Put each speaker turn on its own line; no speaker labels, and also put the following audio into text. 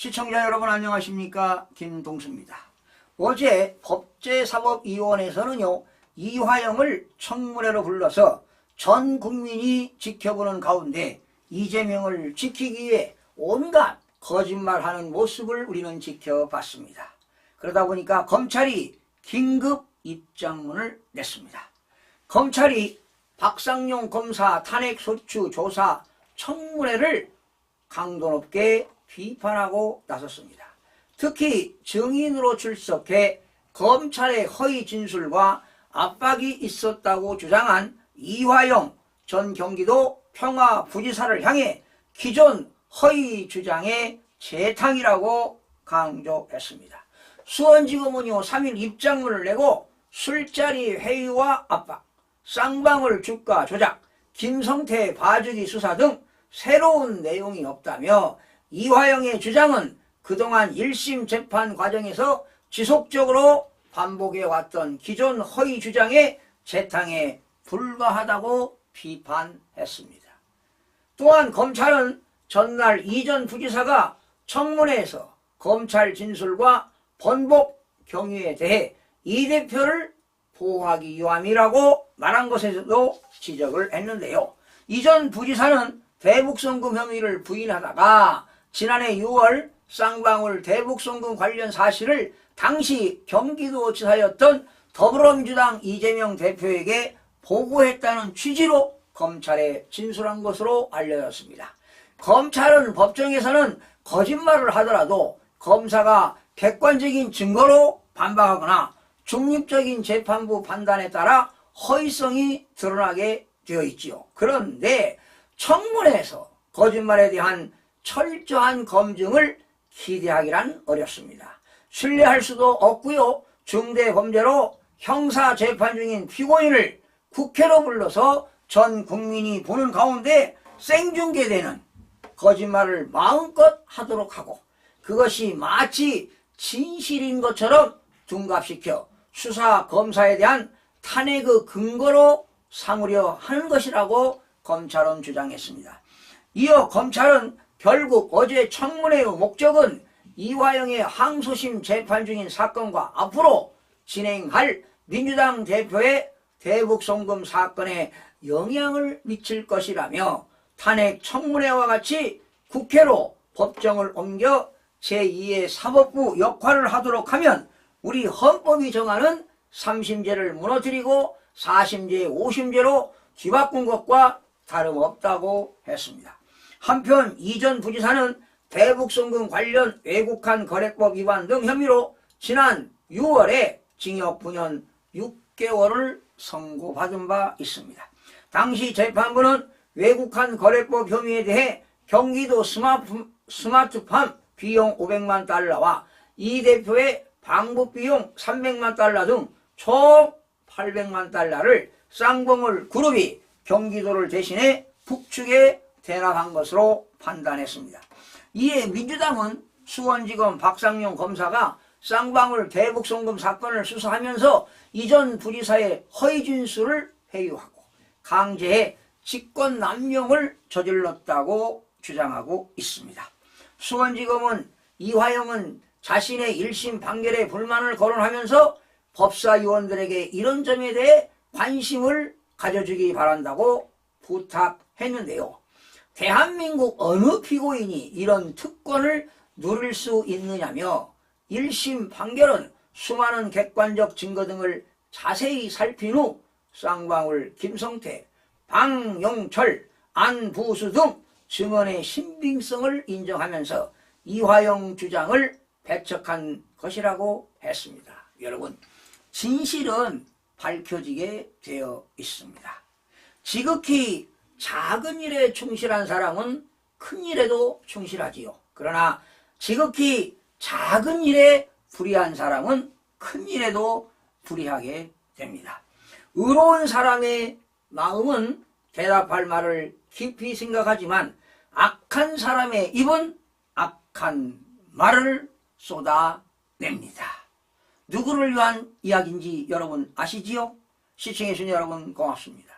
시청자 여러분 안녕하십니까? 김동수입니다. 어제 법제사법위원회에서는요, 이화영을 청문회로 불러서 전 국민이 지켜보는 가운데 이재명을 지키기 위해 온갖 거짓말하는 모습을 우리는 지켜봤습니다. 그러다 보니까 검찰이 긴급 입장문을 냈습니다. 검찰이 박상용 검사 탄핵소추 조사 청문회를 강도 높게 비판하고 나섰습니다. 특히 증인으로 출석해 검찰의 허위 진술과 압박이 있었다고 주장한 이화영 전 경기도 평화부지사를 향해 기존 허위 주장의 재탕이라고 강조했습니다. 수원지검은요 3일 입장문을 내고 술자리 회유와 압박, 쌍방울 주가 조작, 김성태 봐주기 수사 등 새로운 내용이 없다며 이화영의 주장은 그동안 1심 재판 과정에서 지속적으로 반복해왔던 기존 허위 주장의 재탕에 불과하다고 비판했습니다. 또한 검찰은 전날 이 전 부지사가 청문회에서 검찰 진술과 번복 경위에 대해 이 대표를 보호하기 위함이라고 말한 것에서도 지적을 했는데요. 이 전 부지사는 대북송금 혐의를 부인하다가 지난해 6월 쌍방울 대북송금 관련 사실을 당시 경기도지사였던 더불어민주당 이재명 대표에게 보고했다는 취지로 검찰에 진술한 것으로 알려졌습니다. 검찰은 법정에서는 거짓말을 하더라도 검사가 객관적인 증거로 반박하거나 중립적인 재판부 판단에 따라 허위성이 드러나게 되어 있지요. 그런데 청문회에서 거짓말에 대한 철저한 검증을 기대하기란 어렵습니다. 신뢰할 수도 없고요. 중대범죄로 형사재판 중인 피고인을 국회로 불러서 전 국민이 보는 가운데 생중계되는 거짓말을 마음껏 하도록 하고 그것이 마치 진실인 것처럼 둔갑시켜 수사 검사에 대한 탄핵의 근거로 삼으려 하는 것이라고 검찰은 주장했습니다. 이어 검찰은 결국 어제 청문회의 목적은 이화영의 항소심 재판 중인 사건과 앞으로 진행할 민주당 대표의 대북송금 사건에 영향을 미칠 것이라며 탄핵 청문회와 같이 국회로 법정을 옮겨 제2의 사법부 역할을 하도록 하면 우리 헌법이 정하는 3심제를 무너뜨리고 4심제, 5심제로 뒤바꾼 것과 다름없다고 했습니다. 한편 이 전 부지사는 대북송금 관련 외국환 거래법 위반 등 혐의로 지난 6월에 징역 9년 6개월을 선고받은 바 있습니다. 당시 재판부는 외국환 거래법 혐의에 대해 경기도 스마트팜 비용 500만 달러와 이 대표의 방북 비용 300만 달러 등 총 800만 달러를 쌍방울 그룹이 경기도를 대신해 북측에 대납한 것으로 판단했습니다. 이에 민주당은 수원지검 박상용 검사가 쌍방울 대북송금 사건을 수사하면서 이 전 부지사의 허위 진술을 회유하고 강제해 직권남용을 저질렀다고 주장하고 있습니다. 수원지검은 이화영은 자신의 1심 판결에 불만을 거론하면서 법사위원들에게 이런 점에 대해 관심을 가져주기 바란다고 부탁했는데요. 대한민국 어느 피고인이 이런 특권을 누릴 수 있느냐며 1심 판결은 수많은 객관적 증거 등을 자세히 살핀 후 쌍방울, 김성태, 방용철, 안부수 등 증언의 신빙성을 인정하면서 이화영 주장을 배척한 것이라고 했습니다. 여러분, 진실은 밝혀지게 되어 있습니다. 지극히 작은 일에 충실한 사람은 큰 일에도 충실하지요. 그러나 지극히 작은 일에 불의한 사람은 큰 일에도 불의하게 됩니다. 의로운 사람의 마음은 대답할 말을 깊이 생각하지만 악한 사람의 입은 악한 말을 쏟아냅니다. 누구를 위한 이야기인지 여러분 아시지요? 시청해주신 여러분 고맙습니다.